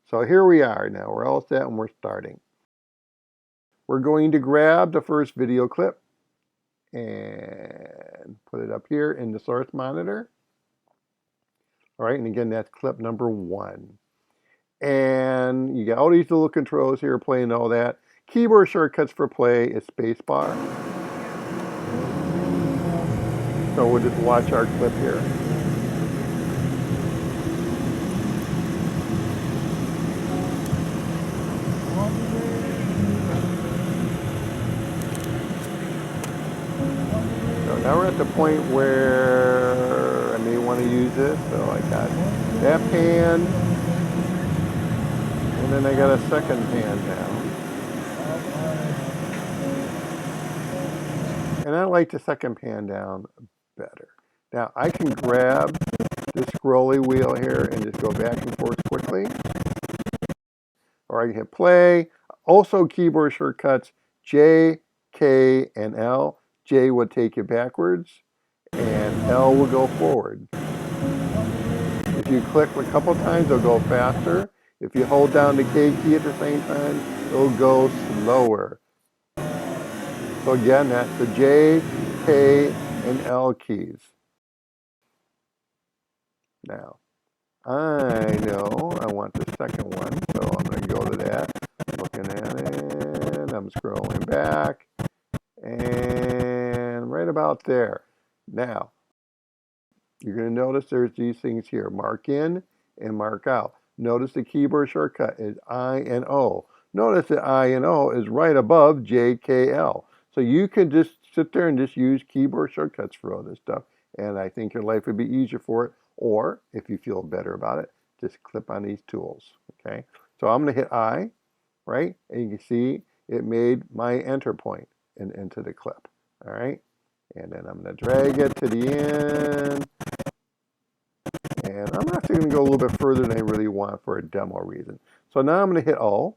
So here we are now. We're all set and we're starting. We're going to grab the first video clip and put it up here in the source monitor. All right, and again, that's clip number 1. And you got all these little controls here, play and all that. Keyboard shortcuts for play is spacebar. So we'll just watch our clip here. So now we're at the point where I may want to use this. So I got that pan, and then I got a second pan now. And I like the second pan down better. Now I can grab the scrolly wheel here and just go back and forth quickly. Or I can hit play. Also keyboard shortcuts, J, K, and L. J will take you backwards, and L will go forward. If you click a couple times, it'll go faster. If you hold down the K key at the same time, it'll go slower. So again, that's the J, K, and L keys. Now, I know I want the second one, so I'm going to go to that. Looking at it, I'm scrolling back, and right about there. Now, you're going to notice there's these things here, mark in and mark out. Notice the keyboard shortcut is I and O. Notice that I and O is right above J, K, L. So you can just sit there and just use keyboard shortcuts for all this stuff, and I think your life would be easier for it. Or, if you feel better about it, just clip on these tools, okay? So I'm going to hit I, right? And you can see it made my enter point into the clip, all right? And then I'm going to drag it to the end. And I'm actually going to go a little bit further than I really want for a demo reason. So now I'm going to hit O.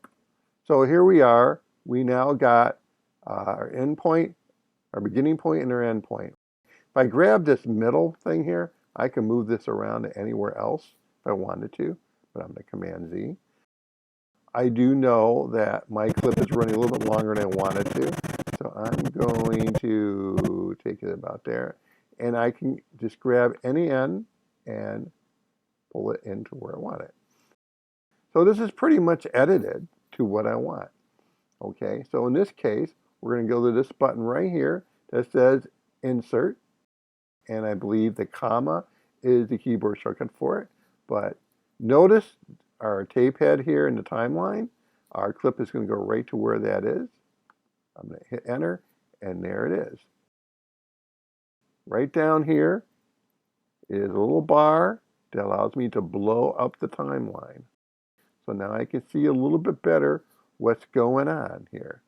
So here we are. We now got our end point, our beginning point, and our end point. If I grab this middle thing here, I can move this around to anywhere else if I wanted to, but I'm going to Command Z. I do know that my clip is running a little bit longer than I wanted to, so I'm going to take it about there, and I can just grab any end and pull it into where I want it. So this is pretty much edited to what I want. Okay, so in this case, we're going to go to this button right here that says Insert, and I believe the comma is the keyboard shortcut for it. But notice our tape head here in the timeline. Our clip is going to go right to where that is. I'm going to hit Enter, and there it is. Right down here is a little bar that allows me to blow up the timeline. So now I can see a little bit better what's going on here.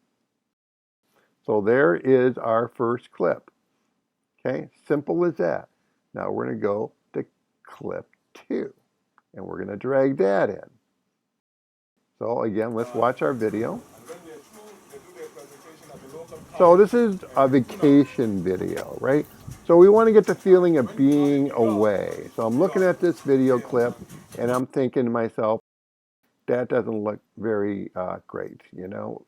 So there is our first clip. Okay, simple as that. Now we're going to go to clip 2, and we're going to drag that in. So again, let's watch our video. So this is a vacation video, right? So we want to get the feeling of being away. So I'm looking at this video clip, and I'm thinking to myself, that doesn't look very great, you know?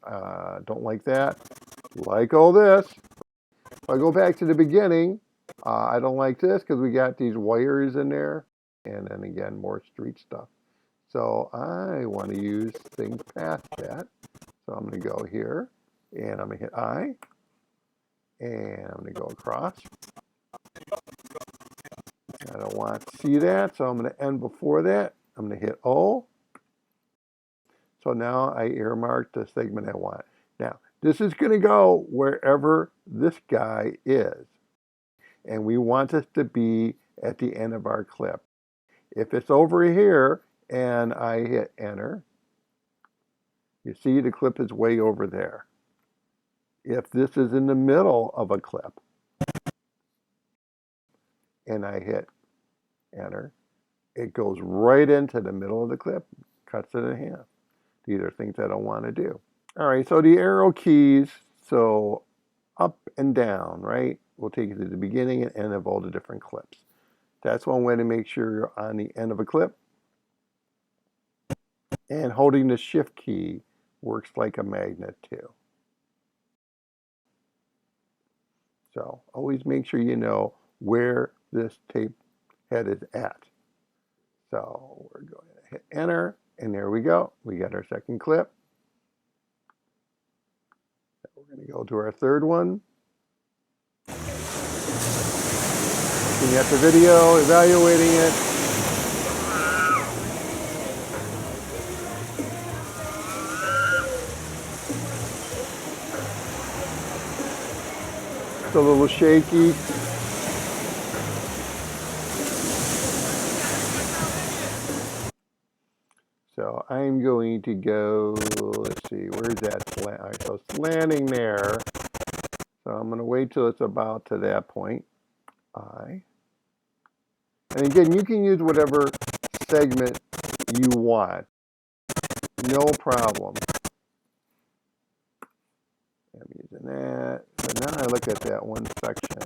Don't like that. Like all this. If I go back to the beginning, I don't like this because we got these wires in there, and then again, more street stuff. So I want to use things past that. So I'm going to go here, and I'm going to hit I, and I'm going to go across. I don't want to see that, so I'm going to end before that. I'm going to hit O. So now I earmarked the segment I want. Now, this is going to go wherever this guy is. And we want this to be at the end of our clip. If it's over here and I hit Enter, you see the clip is way over there. If this is in the middle of a clip and I hit Enter, it goes right into the middle of the clip, cuts it in half. These are things I don't want to do. All right, so the arrow keys, so up and down, right, will take you to the beginning and end of all the different clips. That's one way to make sure you're on the end of a clip. And holding the shift key works like a magnet too. So always make sure you know where this tape head is at. So we're going to hit enter, and there we go. We got our second clip. We're going to go to our third one. Looking at the video, evaluating it. It's a little shaky. So I'm going to go, let's see, where's that slant? All right, so it's landing there. So I'm going to wait till it's about to that point. And again, you can use whatever segment you want. No problem. I'm using that. So now I look at that one section.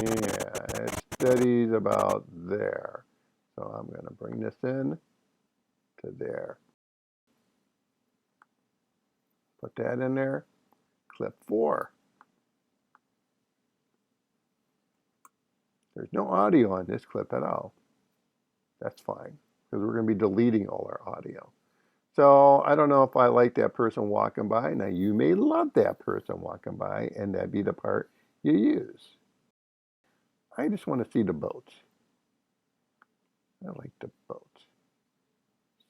Yeah, it steadies about there. So I'm going to bring this in to there. Put that in there. Clip 4. There's no audio on this clip at all. That's fine, because we're going to be deleting all our audio. So I don't know if I like that person walking by. Now you may love that person walking by, and that'd be the part you use. I just want to see the boat. I like the boat.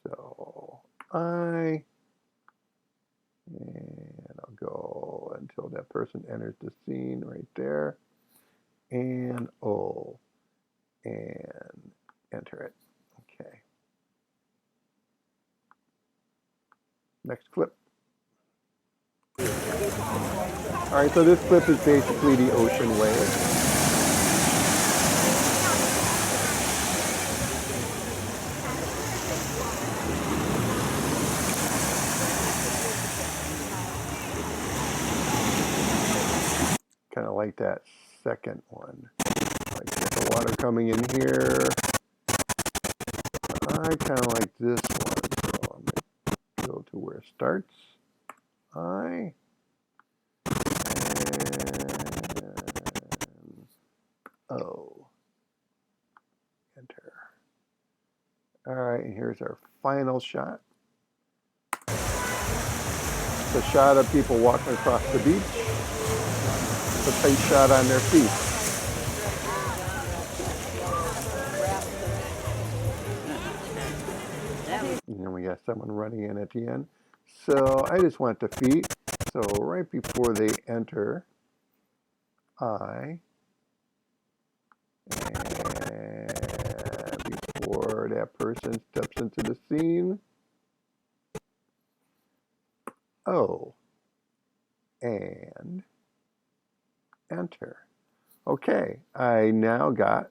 So and I'll go until that person enters the scene right there. And O, and enter it. Okay. Next clip. All right, so this clip is basically the ocean wave. Kind of like that second one. Like the water coming in here. I kind of like this one. So I'm going to go to where it starts. And O. Enter. All right, and here's our final shot. It's a shot of people walking across the beach. It's a tight shot on their feet. And then we got someone running in at the end. So I just want the feet. So right before they enter, and before that person steps into the scene, O, and enter. Okay, I now got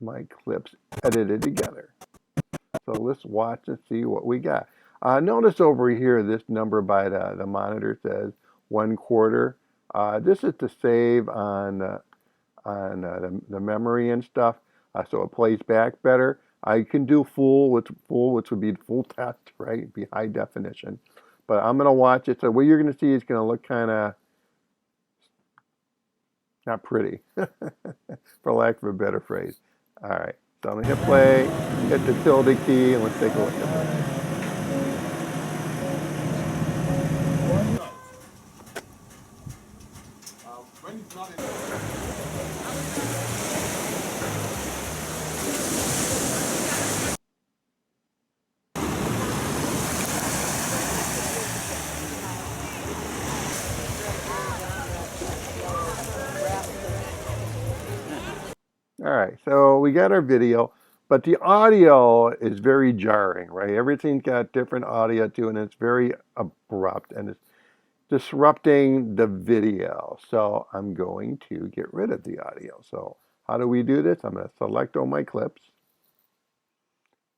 my clips edited together. So let's watch and see what we got. Notice over here, this number by the monitor says 1/4. This is to save on the memory and stuff, so it plays back better. I can do full, which would be full test, right? It'd be high definition. But I'm going to watch it. So what you're going to see is going to look kind of not pretty, for lack of a better phrase. All right. So I'm going to hit play, hit the tilde key, and let's take a look at that. All right, so we got our video, but the audio is very jarring, right? Everything's got different audio to it, and it's very abrupt, and it's disrupting the video. So I'm going to get rid of the audio. So how do we do this? I'm going to select all my clips,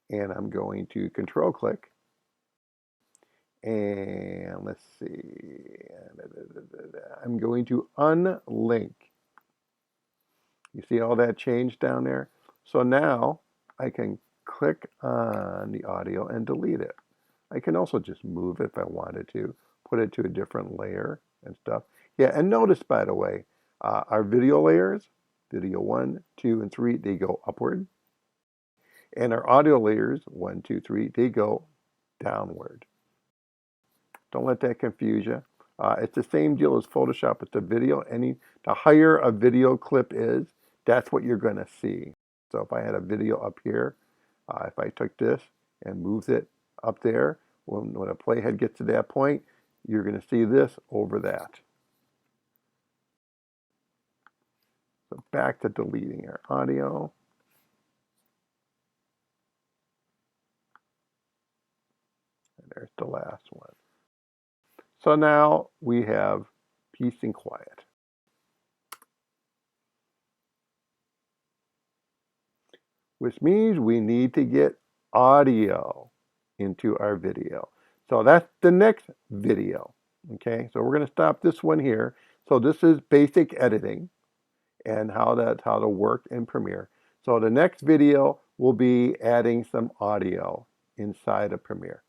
and I'm going to control click. And let's see, I'm going to unlink. You see all that change down there? So now I can click on the audio and delete it. I can also just move it if I wanted to, put it to a different layer and stuff. Yeah, and notice, by the way, our video layers, video 1, 2, and 3, they go upward. And our audio layers, 1, 2, 3, they go downward. Don't let that confuse you. It's the same deal as Photoshop with the video. The higher a video clip is, that's what you're going to see. So if I had a video up here, if I took this and moved it up there, when a playhead gets to that point, you're going to see this over that. So back to deleting our audio. And there's the last one. So now we have peace and quiet. Which means we need to get audio into our video. So that's the next video. Okay, so we're going to stop this one here. So this is basic editing and how to work in Premiere. So the next video will be adding some audio inside of Premiere.